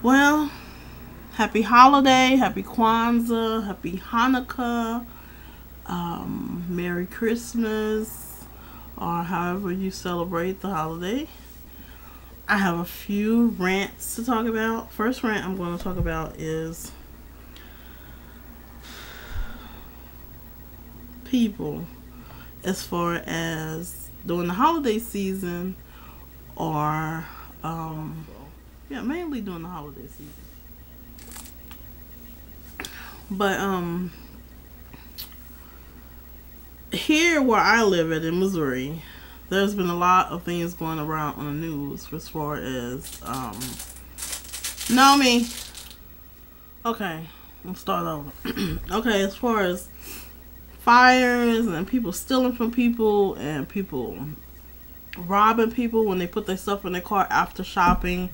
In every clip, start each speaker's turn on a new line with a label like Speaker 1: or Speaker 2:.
Speaker 1: Well, happy holiday, happy Kwanzaa, happy Hanukkah, Merry Christmas, or however you celebrate the holiday. I have a few rants to talk about. First rant I'm going to talk about is people, as far as during the holiday season, or yeah, mainly during the holiday season. But here where I live at in Missouri, there's been a lot of things going around on the news as far as Naomi. Okay, let's start over. Okay, as far as fires and people stealing from people and people robbing people when they put their stuff in their car after shopping.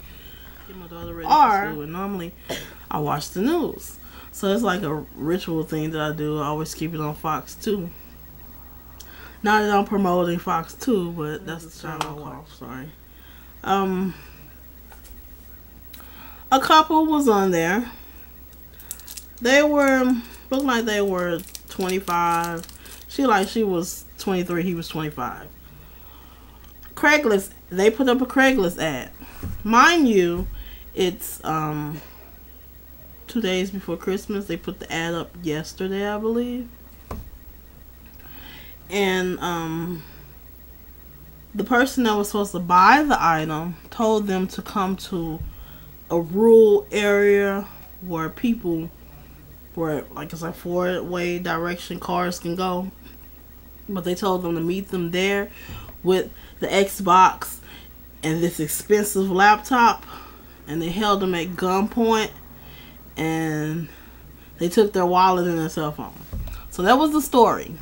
Speaker 1: Get my daughter ready for school, and normally I watch the news. So it's like a ritual thing that I do. I always keep it on Fox 2. Not that I'm promoting Fox 2, but that's the channel I watch. Sorry. A couple was on there. They looked like they were 25. She was 23. He was 25. Craigslist. They put up a Craigslist ad. Mind you, it's 2 days before Christmas. They put the ad up yesterday, I believe. And the person that was supposed to buy the item told them to come to a rural area where it's like four-way direction cars can go. But they told them to meet them there with the Xbox and this expensive laptop, and they held them at gunpoint, and they took their wallet and their cell phone. So that was the story.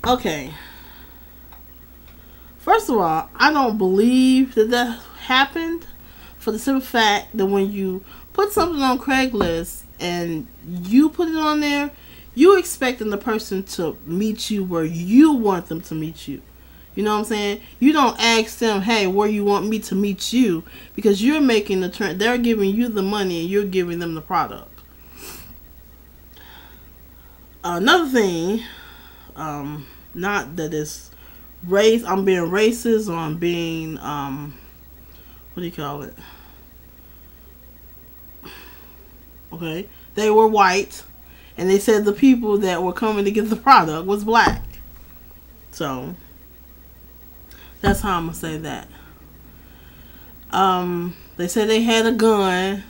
Speaker 1: Okay. First of all, I don't believe that happened, for the simple fact that when you put something on Craigslist and you put it on there, you expecting the person to meet you where you want them to meet you. You know what I'm saying? You don't ask them, hey, where you want me to meet you, because you're making the trend. They're giving you the money and you're giving them the product. Another thing, not that it's I'm being racist, or I'm being, what do you call it? Okay. They were white, and they said the people that were coming to get the product was black. So, that's how I'm going to say that. They said they had a gun,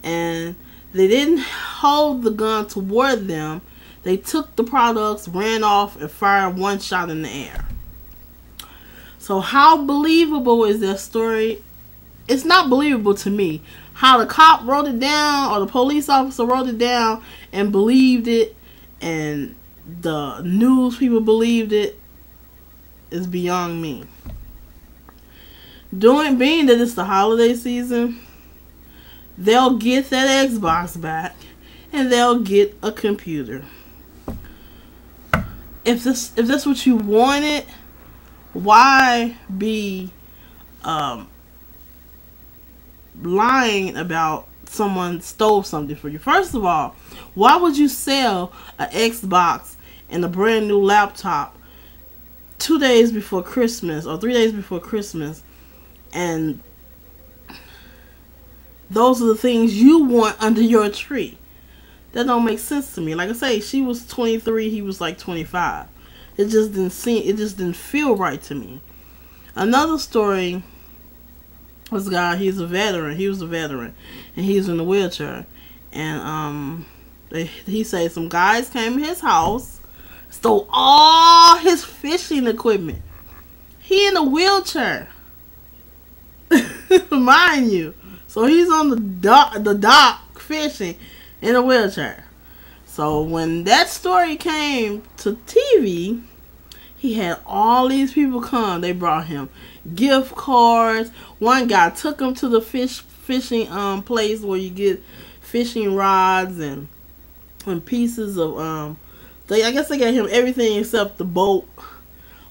Speaker 1: and they didn't hold the gun toward them. They took the products, ran off, and fired one shot in the air. So how believable is that story? It's not believable to me. How the cop wrote it down, or the police officer wrote it down and believed it, and the news people believed it, is beyond me. Being that it's the holiday season, they'll get that Xbox back, and they'll get a computer. If that's what you wanted, why be lying about someone stole something for you? First of all, why would you sell an Xbox and a brand new laptop 2 days before Christmas or 3 days before Christmas, and those are the things you want under your tree? That don't make sense to me. Like I say, she was 23, he was like 25. It just didn't feel right to me. Another story was a guy, he was a veteran, and he's in a wheelchair. And he said some guys came in his house, stole all his fishing equipment. He in a wheelchair. Mind you. So he's on the dock fishing in a wheelchair. So when that story came to TV, he had all these people come. They brought him gift cards. One guy took him to the fishing place where you get fishing rods and pieces of I guess they got him everything except the boat,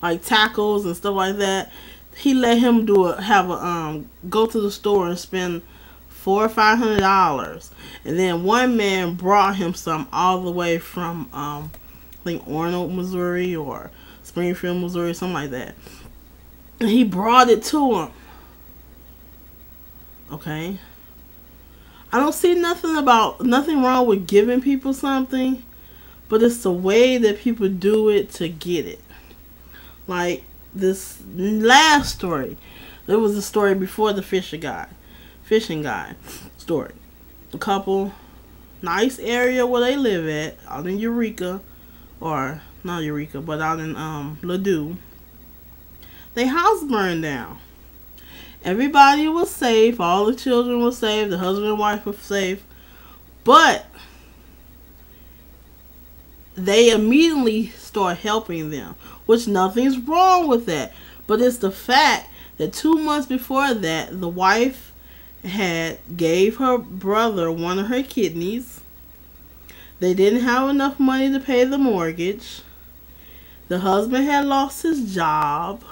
Speaker 1: like tackles and stuff like that. he let him go to the store and spend $400 or $500, and then one man brought him some all the way from I think Arnold, Missouri, or Springfield, Missouri, something like that. And he brought it to him. Okay. I don't see nothing wrong with giving people something, but it's the way that people do it to get it. Like this last story. There was a story before the fishing guy story. A couple, nice area where they live at, out in Eureka, or not Eureka, but out in Ladue. Their house burned down. Everybody was safe. All the children were safe. The husband and wife were safe. But they immediately start helping them, which nothing's wrong with that. But it's the fact that 2 months before that, the wife gave her brother one of her kidneys. They didn't have enough money to pay the mortgage. The husband had lost his job.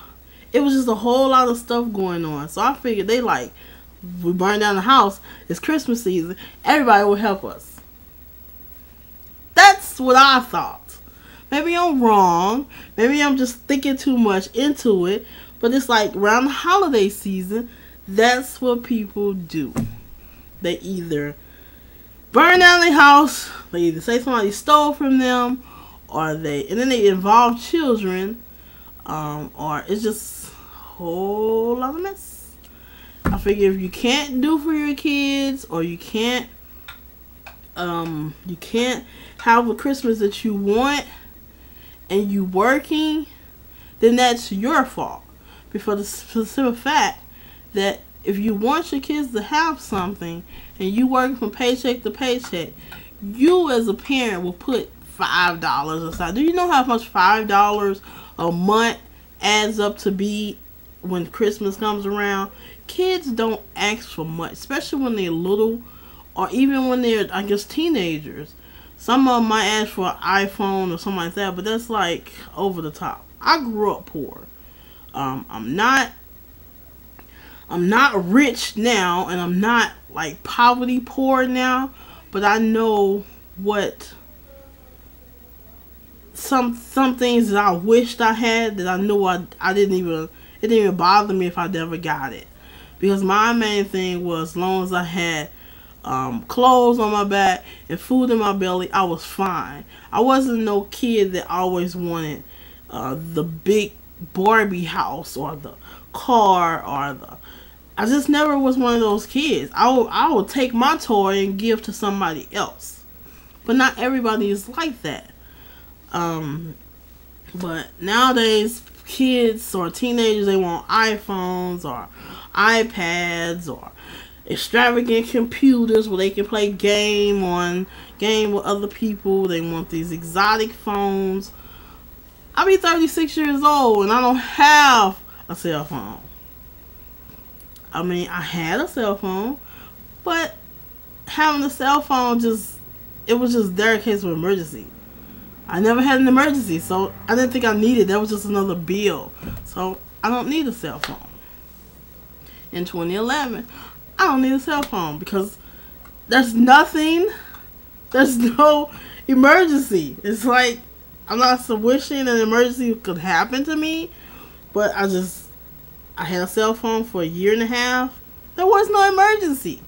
Speaker 1: It was just a whole lot of stuff going on. So I figured we burned down the house. It's Christmas season. Everybody will help us. That's what I thought. Maybe I'm wrong. Maybe I'm just thinking too much into it. But it's like around the holiday season, that's what people do. They either burn down their house, they either say somebody stole from them, and then they involve children, or it's just a whole lot of mess. I figure if you can't do for your kids, or you can't have a Christmas that you want, and you working, then that's your fault. For the specific fact that if you want your kids to have something, and you work from paycheck to paycheck, you as a parent will put $5 aside. Do you know how much $5 a month adds up to be when Christmas comes around? Kids don't ask for much, especially when they're little, or even when they're, I guess, teenagers. Some of them might ask for an iPhone or something like that, but that's like over the top. I grew up poor. I'm not rich now, and I'm not like poverty poor now, but I know what some things that I wished I had, that I knew it didn't even bother me if I never got it. Because my main thing was, as long as I had clothes on my back and food in my belly, I was fine. I wasn't no kid that always wanted the big Barbie house or the car I just never was one of those kids. I would take my toy and give to somebody else. But not everybody is like that. But nowadays, kids or teenagers, they want iPhones or iPads or extravagant computers where they can play game with other people. They want these exotic phones. I'll be 36 years old and I don't have a cell phone. I mean, I had a cell phone, but having a cell phone it was just there in case of emergency. I never had an emergency, so I didn't think I needed it. That was just another bill. So I don't need a cell phone. In 2011, I don't need a cell phone because there's no emergency. It's like, I'm not wishing an emergency could happen to me, but I had a cell phone for a year and a half. There was no emergency.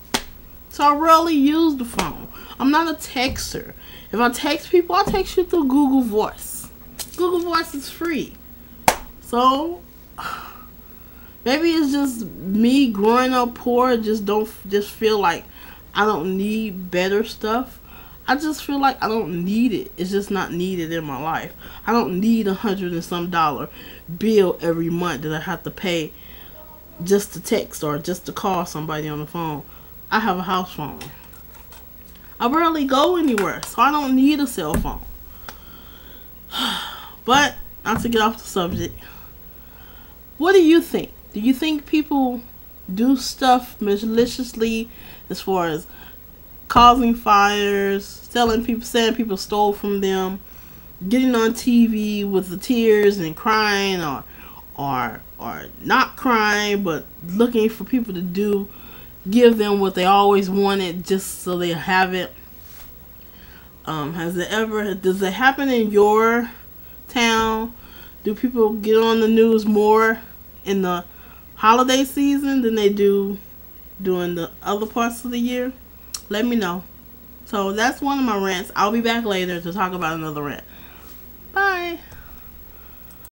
Speaker 1: So I rarely use the phone. I'm not a texter. If I text people, I text you through Google Voice. Google Voice is free. So maybe it's just me growing up poor, just feel like I don't need better stuff. I just feel like I don't need it. It's just not needed in my life. I don't need $100 and some bill every month that I have to pay just to text or just to call somebody on the phone. I have a house phone. I barely go anywhere, so I don't need a cell phone. But, not to get off the subject, what do you think? Do you think people do stuff maliciously as far as causing fires, saying people stole from them, getting on TV with the tears and crying, are not crying but looking for people to give them what they always wanted just so they have it. Does it happen in your town? Do people get on the news more in the holiday season than they do during the other parts of the year? Let me know. So that's one of my rants. I'll be back later to talk about another rant.